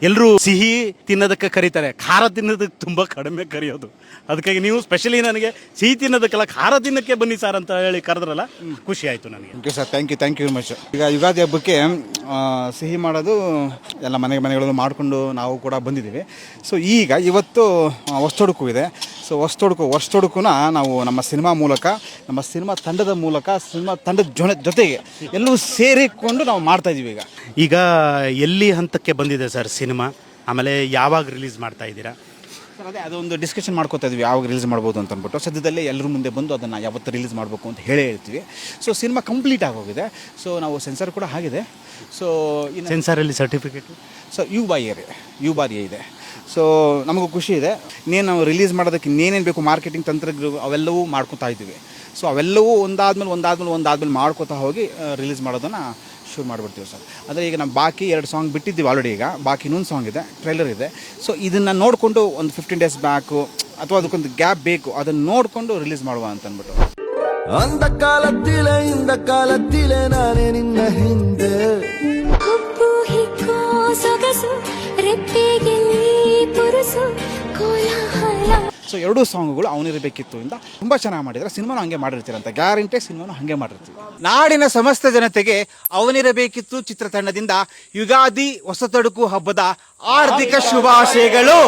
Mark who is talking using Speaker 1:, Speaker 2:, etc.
Speaker 1: ಎಲ್ಲರೂ ಸಿಹಿ ತಿನ್ನೋದಕ್ಕೆ ಕರೀತಾರೆ, ಖಾರ ತಿನ್ನೋದಕ್ಕೆ ತುಂಬ ಕಡಿಮೆ ಕರೆಯೋದು. ಅದಕ್ಕಾಗಿ ನೀವು ಸ್ಪೆಷಲಿ ನನಗೆ ಸಿಹಿ ತಿನ್ನೋದಕ್ಕೆಲ್ಲ ಖಾರ ತಿನ್ನಕ್ಕೆ ಬನ್ನಿ ಸರ್ ಅಂತ ಹೇಳಿ ಕರೆದ್ರಲ್ಲ, ಖುಷಿ ಆಯಿತು ನನಗೆ.
Speaker 2: Okay sir, thank you very much. ಈಗ ಯುಗಾದಿ ಹಬ್ಬಕ್ಕೆ ಸಿಹಿ ಮಾಡೋದು ಎಲ್ಲ ಮನೆಗಳಲ್ಲಿ ಮಾಡಿಕೊಂಡು ನಾವು ಕೂಡ ಬಂದಿದ್ದೀವಿ. ಸೊ ಇವತ್ತು ಹೊಸ್ತೊಡುಕು ಇದೆ. ಸೊ ಹೊಸ್ತೊಡುಕುನ ನಾವು ನಮ್ಮ ಸಿನಿಮಾ ಮೂಲಕ, ನಮ್ಮ ಸಿನಿಮಾ ತಂಡದ ಮೂಲಕ, ಸಿನಿಮಾ ತಂಡದ ಜೊತೆಗೆ ಎಲ್ಲರೂ ಸೇರಿಕೊಂಡು ನಾವು ಮಾಡ್ತಾ ಇದ್ದೀವಿ.
Speaker 1: ಈಗ ಎಲ್ಲಿ ಹಂತಕ್ಕೆ ಬಂದಿದೆ ಸರ್ ಸಿನಿಮಾ, ಆಮೇಲೆ ಯಾವಾಗ ರಿಲೀಸ್ ಮಾಡ್ತಾ ಇದ್ದೀರಾ
Speaker 2: ಸರ್? ಅದೊಂದು ಡಿಸ್ಕಷನ್ ಮಾಡ್ಕೋತಾ ಇದ್ವಿ, ಯಾವಾಗ ರಿಲೀಸ್ ಮಾಡ್ಬೋದು ಅಂತ ಅಂದ್ಬಿಟ್ಟು. ಸದ್ಯದಲ್ಲೇ ಎಲ್ಲರೂ ಮುಂದೆ ಬಂದು ಅದನ್ನು ಯಾವತ್ತು ರಿಲೀಸ್ ಮಾಡಬೇಕು ಅಂತ ಹೇಳ್ತೀವಿ. ಸೊ ಸಿನಿಮಾ ಕಂಪ್ಲೀಟ್ ಆಗೋಗಿದೆ. ಸೊ ನಾವು ಸೆನ್ಸರ್ ಕೂಡ ಆಗಿದೆ. ಸೊ
Speaker 1: ಸೆನ್ಸಾರಲ್ಲಿ ಸರ್ಟಿಫಿಕೇಟ್
Speaker 2: ಯು ಬಾರ್ ಎ ಇದೆ. ಸೊ ನಮಗೂ ಖುಷಿ ಇದೆ. ಇನ್ನೇನು ನಾವು ರಿಲೀಸ್ ಮಾಡೋದಕ್ಕೆ ಇನ್ನೇನೇನು ಬೇಕು ಮಾರ್ಕೆಟಿಂಗ್ ತಂತ್ರಗಳು ಅವೆಲ್ಲವೂ ಮಾಡ್ಕೋತಾ ಇದ್ದೀವಿ. ಸೊ ಅವೆಲ್ಲವೂ ಒಂದಾದ್ಮೇಲೆ ಮಾಡ್ಕೋತಾ ಹೋಗಿ ರಿಲೀಸ್ ಮಾಡೋದನ್ನು ಶುರು ಮಾಡಿಬಿಡ್ತೀವಿ ಸರ್. ಅಂದರೆ ಈಗ ನಾವು ಬಾಕಿ 2 ಸಾಂಗ್ ಬಿಟ್ಟಿದ್ದೀವಿ ಆಲ್ರೆಡಿ. ಈಗ ಬಾಕಿ ಇನ್ನೊಂದು ಸಾಂಗ್ ಇದೆ, ಟ್ರೈಲರ್ ಇದೆ. ಸೊ ಇದನ್ನು ನೋಡಿಕೊಂಡು ಒಂದು 15 ಡೇಸ್ ಬ್ಯಾಕು ಅಥವಾ ಅದಕ್ಕೊಂದು ಗ್ಯಾಪ್ ಬೇಕು, ಅದನ್ನು ನೋಡಿಕೊಂಡು ರಿಲೀಸ್ ಮಾಡುವ ಅಂತ ಅಂದ್ಬಿಟ್ಟು.
Speaker 3: ಅಂದ ಕಾಲತ್ತಿಲೆ ನಾನೇ ನಿನ್ನ ಹಿಂದೆ
Speaker 2: ಸೊ 2 ಸಾಂಗ್ಗಳು ಅವನಿರಬೇಕಿತ್ತು ಇಂದ ತುಂಬ ಚೆನ್ನಾಗಿ ಮಾಡಿದರೆ. ಸಿನಿಮಾನು ಹಂಗೆ ಮಾಡಿರ್ತೀರಂತ ಗ್ಯಾರಂಟಿ, ಸಿನಿಮಾನು ಹಂಗೆ ಮಾಡಿರ್ತೀವಿ. ನಾಡಿನ ಸಮಸ್ತ ಜನತೆಗೆ ಅವನಿರಬೇಕಿತ್ತು ಚಿತ್ರತಂಡದಿಂದ ಯುಗಾದಿ ಹೊಸತೊಡುಕು ಹಬ್ಬದ ಆರ್ಥಿಕ ಶುಭಾಶಯಗಳು.